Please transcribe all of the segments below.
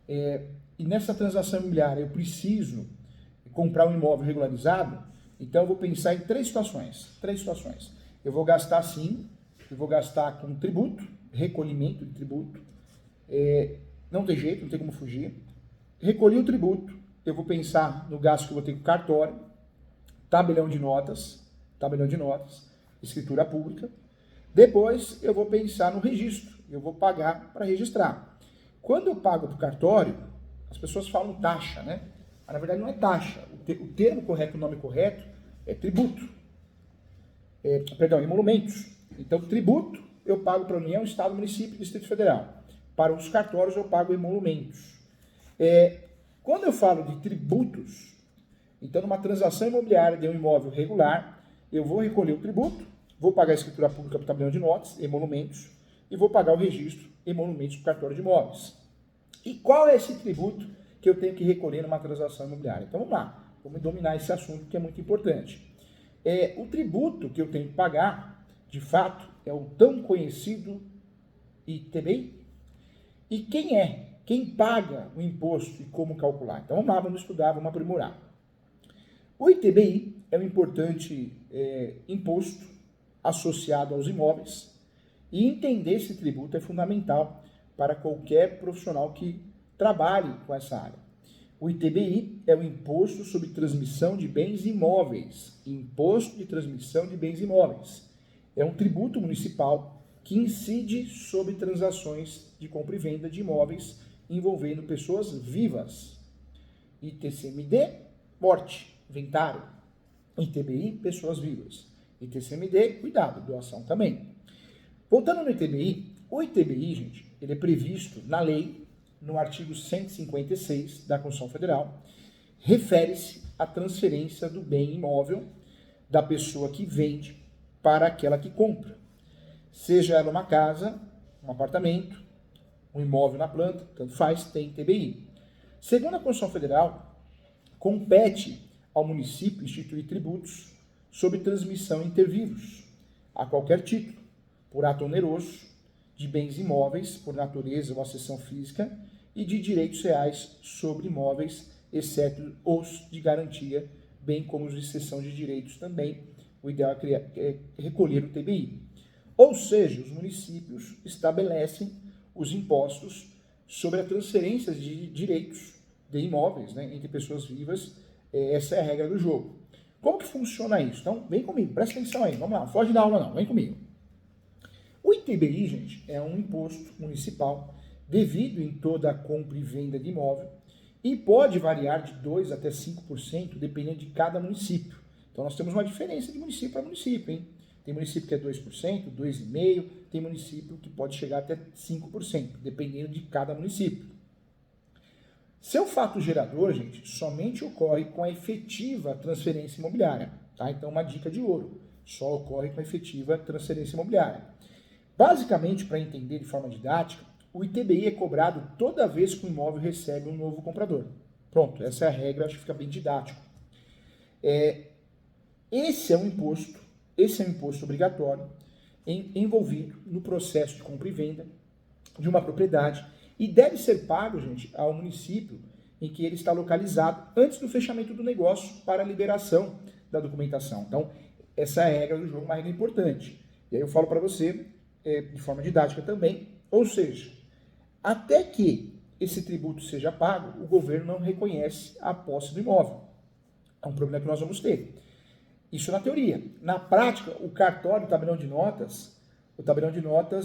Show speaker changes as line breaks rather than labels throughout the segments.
e nessa transação imobiliária eu preciso comprar um imóvel regularizado, então eu vou pensar em três situações. Eu vou gastar sim, eu vou gastar com tributo, recolhimento de tributo, não tem jeito, não tem como fugir. Recolhi o tributo, eu vou pensar no gasto que eu vou ter com cartório, tabelião de notas, escritura pública. Depois eu vou pensar no registro, eu vou pagar para registrar. Quando eu pago para o cartório, as pessoas falam taxa, né? Mas na verdade não é taxa. O termo correto, o nome correto é tributo. Emolumentos. Então, tributo eu pago para a União, Estado, Município e Distrito Federal. Para os cartórios eu pago emolumentos. Quando eu falo de tributos, então numa transação imobiliária de um imóvel regular, eu vou recolher o tributo, vou pagar a escritura pública para o tabelião de notas, emolumentos, e vou pagar o registro, emolumentos para o cartório de imóveis. E qual é esse tributo que eu tenho que recolher numa transação imobiliária? Então vamos lá, vamos dominar esse assunto que é muito importante. O tributo que eu tenho que pagar, de fato, é o tão conhecido ITBI. E quem paga o imposto e como calcular? Então vamos lá, vamos estudar, vamos aprimorar. O ITBI é um importante imposto associado aos imóveis e entender esse tributo é fundamental para qualquer profissional que trabalhe com essa área. O ITBI é o Imposto sobre Transmissão de Bens Imóveis. Imposto de Transmissão de Bens Imóveis. É um tributo municipal que incide sobre transações de compra e venda de imóveis envolvendo pessoas vivas. ITCMD, morte, inventário. ITBI, pessoas vivas. ITCMD, cuidado, doação também. Voltando no ITBI, o ITBI, gente, ele é previsto na lei, no artigo 156 da Constituição Federal, refere-se à transferência do bem imóvel da pessoa que vende para aquela que compra. Seja ela uma casa, um apartamento, um imóvel na planta, tanto faz, tem ITBI. Segundo a Constituição Federal, compete ao município instituir tributos sobre transmissão inter vivos, a qualquer título, por ato oneroso, de bens imóveis, por natureza ou acessão física, e de direitos reais sobre imóveis, exceto os de garantia, bem como os de cessão de direitos também. O ideal é recolher o TBI. Ou seja, os municípios estabelecem os impostos sobre a transferência de direitos de imóveis, né, entre pessoas vivas. Essa é a regra do jogo. Como que funciona isso? Então, vem comigo, presta atenção aí. Vamos lá, foge da aula não, vem comigo. O ITBI, gente, é um imposto municipal devido em toda a compra e venda de imóvel e pode variar de 2% até 5%, dependendo de cada município. Então, nós temos uma diferença de município para município, hein? Tem município que é 2%, 2,5%, tem município que pode chegar até 5%, dependendo de cada município. Seu fato gerador, gente, somente ocorre com a efetiva transferência imobiliária, tá? Então, uma dica de ouro, só ocorre com a efetiva transferência imobiliária. Basicamente, para entender de forma didática, o ITBI é cobrado toda vez que o imóvel recebe um novo comprador. Pronto, essa é a regra, acho que fica bem didático. Esse é um imposto obrigatório envolvido no processo de compra e venda de uma propriedade e deve ser pago, gente, ao município em que ele está localizado antes do fechamento do negócio para a liberação da documentação. Então, essa é a regra do jogo, uma regra importante. E aí eu falo para você de forma didática também, ou seja, até que esse tributo seja pago, o governo não reconhece a posse do imóvel. É um problema que nós vamos ter. Isso na teoria. Na prática, o cartório, o tabelião de notas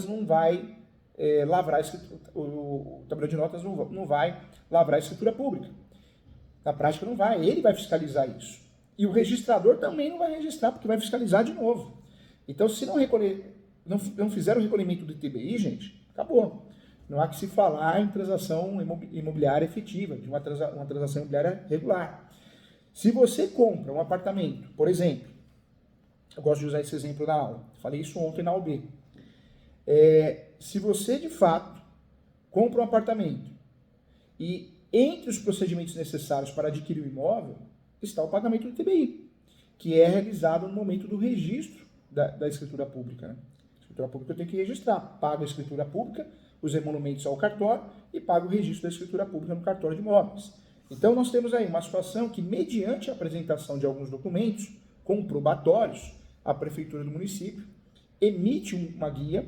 não vai lavrar o tabelião de notas não vai lavrar a escritura pública. Na prática não vai, ele vai fiscalizar isso. E o registrador também não vai registrar, porque vai fiscalizar de novo. Então, se não fizer o recolhimento do ITBI, gente, acabou. Não há que se falar em transação imobiliária efetiva, de uma transação imobiliária regular. Se você compra um apartamento, por exemplo, eu gosto de usar esse exemplo na aula, falei isso ontem na UB. Se você, de fato, compra um apartamento e entre os procedimentos necessários para adquirir o imóvel está o pagamento do ITBI, que é realizado no momento do registro da escritura pública, né? A escritura pública eu tenho que registrar, pago a escritura pública, os emolumentos ao cartório e paga o registro da escritura pública no cartório de imóveis. Então, nós temos aí uma situação que, mediante a apresentação de alguns documentos comprobatórios, a prefeitura do município emite uma guia.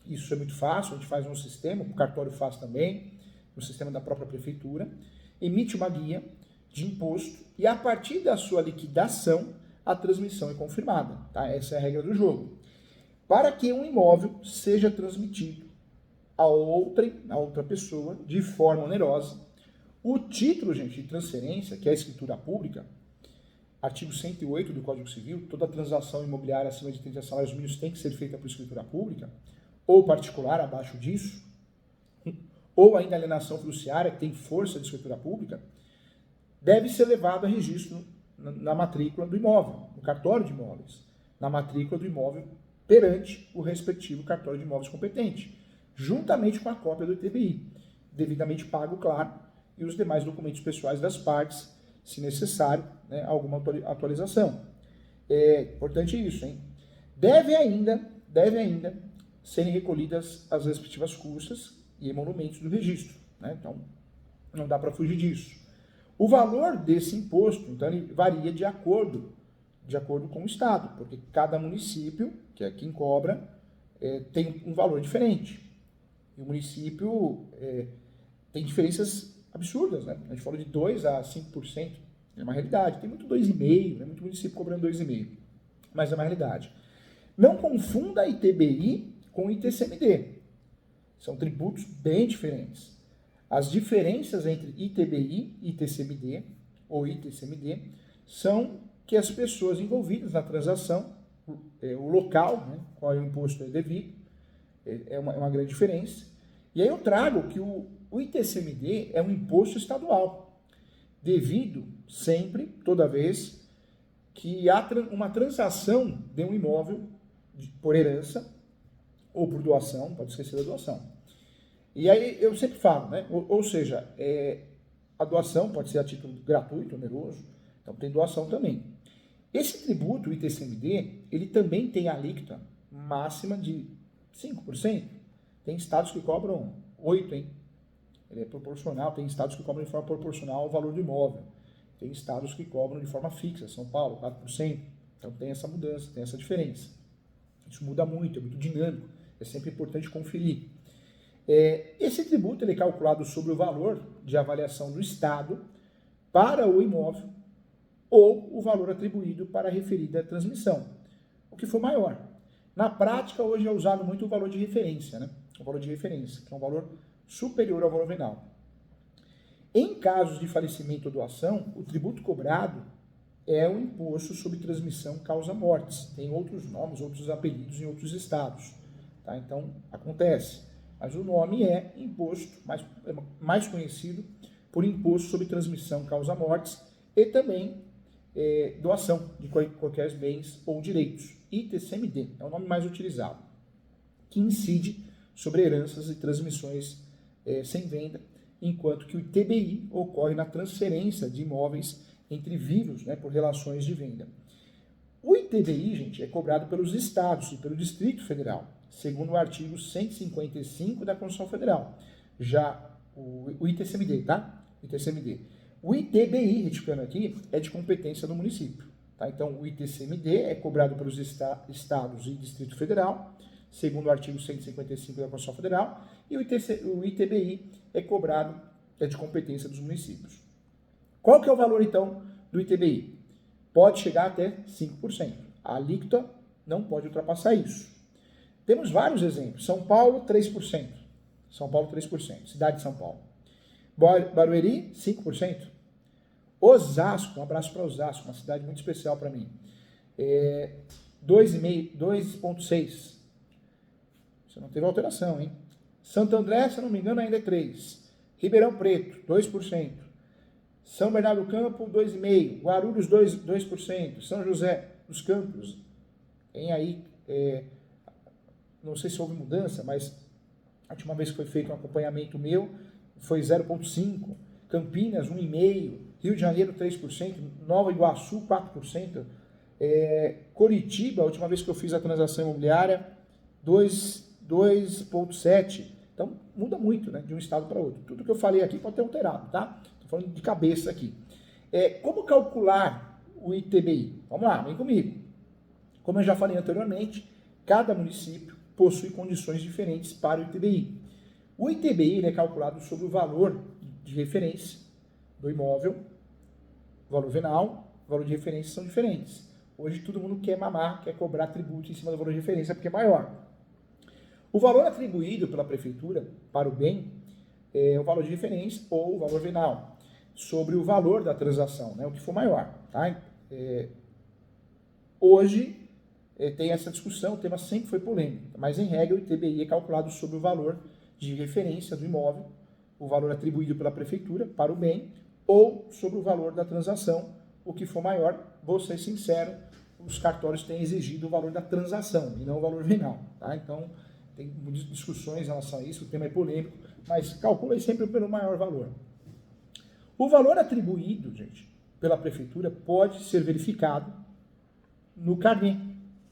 Isso é muito fácil, a gente faz um sistema, o cartório faz também, no sistema da própria prefeitura, emite uma guia de imposto e, a partir da sua liquidação, a transmissão é confirmada. Tá? Essa é a regra do jogo. Para que um imóvel seja transmitido a outra pessoa de forma onerosa, o título, gente, de transferência, que é a escritura pública, artigo 108 do Código Civil, toda transação imobiliária acima de 30 salários mínimos tem que ser feita por escritura pública, ou particular abaixo disso, ou ainda alienação fiduciária, que tem força de escritura pública, deve ser levado a registro na matrícula do imóvel, no cartório de imóveis, na matrícula do imóvel perante o respectivo cartório de imóveis competente, juntamente com a cópia do ITBI, devidamente pago, claro, e os demais documentos pessoais das partes, se necessário, né, alguma atualização. É importante isso, hein? Deve ainda serem recolhidas as respectivas custas e emolumentos do registro, né? Então, não dá para fugir disso. O valor desse imposto, então, ele varia de acordo com o Estado, porque cada município, que é quem cobra, tem um valor diferente. E o município tem diferenças absurdas, né? A gente falou de 2% a 5%, é uma realidade. Tem muito 2,5%, né? Muito município cobrando 2,5%, mas é uma realidade. Não confunda ITBI com ITCMD. São tributos bem diferentes. As diferenças entre ITBI e ITCMD, ou ITCMD, são que as pessoas envolvidas na transação, o local, né, qual é o imposto devido, é uma grande diferença. E aí eu trago que o ITCMD é um imposto estadual, devido sempre, toda vez, que há uma transação de um imóvel por herança ou por doação, pode esquecer da doação. E aí eu sempre falo, né? Ou seja, a doação pode ser a título gratuito, oneroso, então tem doação também. Esse tributo, o ITCMD, ele também tem a alíquota máxima de 5%. Tem estados que cobram 8%, hein? Ele é proporcional, tem estados que cobram de forma proporcional ao valor do imóvel. Tem estados que cobram de forma fixa, São Paulo, 4%. Então tem essa mudança, tem essa diferença. Isso muda muito, é muito dinâmico, é sempre importante conferir. Esse tributo ele é calculado sobre o valor de avaliação do Estado para o imóvel ou o valor atribuído para a referida transmissão, o que for maior. Na prática, hoje é usado muito o valor de referência, né? O valor de referência, que é um valor superior ao valor venal. Em casos de falecimento ou doação, o tributo cobrado é o imposto sobre transmissão causa-mortes. Tem outros nomes, outros apelidos em outros estados. Tá? Então, acontece. Mas o nome é imposto, mais conhecido por imposto sobre transmissão causa-mortes e também doação de qualquer bens ou direitos. ITCMD é o nome mais utilizado, que incide sobre heranças e transmissões sem venda, enquanto que o ITBI ocorre na transferência de imóveis entre vivos, né, por relações de venda. O ITBI, gente, é cobrado pelos estados e pelo Distrito Federal, segundo o artigo 155 da Constituição Federal. Já o ITCMD, tá? ITCMD. O ITBI, retificando aqui, é de competência do município. Tá? Então, o ITCMD é cobrado pelos estados e Distrito Federal, segundo o artigo 155 da Constituição Federal, e o ITBI é de competência dos municípios. Qual que é o valor, então, do ITBI? Pode chegar até 5%. A alíquota não pode ultrapassar isso. Temos vários exemplos. São Paulo, 3%. São Paulo, 3%. Cidade de São Paulo. Barueri, 5%. Osasco, um abraço para Osasco, uma cidade muito especial para mim. 2,6%. Você não teve alteração, hein? Santo André, se não me engano, ainda é 3%. Ribeirão Preto, 2%. São Bernardo do Campo, 2,5%. Guarulhos, 2%. São José dos Campos, tem aí, não sei se houve mudança, mas a última vez que foi feito um acompanhamento meu, foi 0,5%. Campinas, 1,5%. Rio de Janeiro, 3%. Nova Iguaçu, 4%. Curitiba, a última vez que eu fiz a transação imobiliária, 2,7%. Então, muda muito, né, de um estado para outro. Tudo que eu falei aqui pode ter alterado, tá? Estou falando de cabeça aqui. Como calcular o ITBI? Vamos lá, vem comigo. Como eu já falei anteriormente, cada município possui condições diferentes para o ITBI. O ITBI ele é calculado sobre o valor de referência do imóvel, o valor venal, o valor de referência são diferentes. Hoje todo mundo quer mamar, quer cobrar tributo em cima do valor de referência porque é maior. O valor atribuído pela prefeitura para o bem é o valor de referência ou o valor venal, sobre o valor da transação, né, o que for maior. Tá? Hoje tem essa discussão, o tema sempre foi polêmico, mas em regra o ITBI é calculado sobre o valor de referência do imóvel, o valor atribuído pela prefeitura para o bem, ou sobre o valor da transação, o que for maior. Vou ser sincero, os cartórios têm exigido o valor da transação e não o valor venal. Tá? Então, tem muitas discussões em relação a isso, o tema é polêmico, mas calcula sempre pelo maior valor. O valor atribuído, gente, pela prefeitura pode ser verificado no carnê.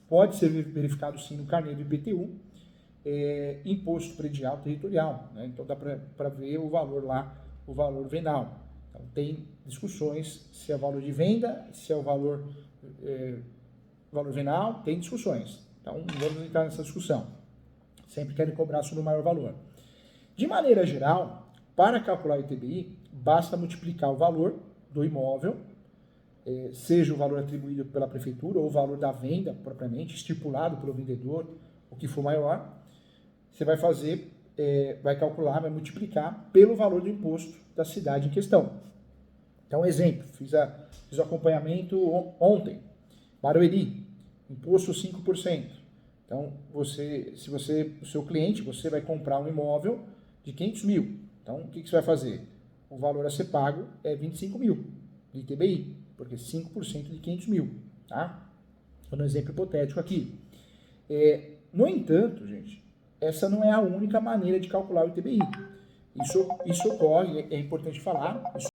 Pode ser verificado sim no carnê do IPTU, Imposto Predial Territorial. Né? Então dá para ver o valor lá, o valor venal. Então, tem discussões se é o valor de venda, se é o valor venal, tem discussões. Então não vamos entrar nessa discussão. Sempre querem cobrar sobre o maior valor. De maneira geral, para calcular o ITBI, basta multiplicar o valor do imóvel, seja o valor atribuído pela prefeitura ou o valor da venda propriamente, estipulado pelo vendedor, o que for maior. Você vai fazer, vai calcular, vai multiplicar pelo valor do imposto da cidade em questão. Então, exemplo, fiz o acompanhamento ontem, Barueri, imposto 5%. Então, o seu cliente, você vai comprar um imóvel de 500 mil. Então, o que você vai fazer? O valor a ser pago é 25 mil de ITBI, porque 5% de 500 mil, tá? Estou no exemplo hipotético aqui. No entanto, gente, essa não é a única maneira de calcular o ITBI. Isso ocorre, é importante falar, isso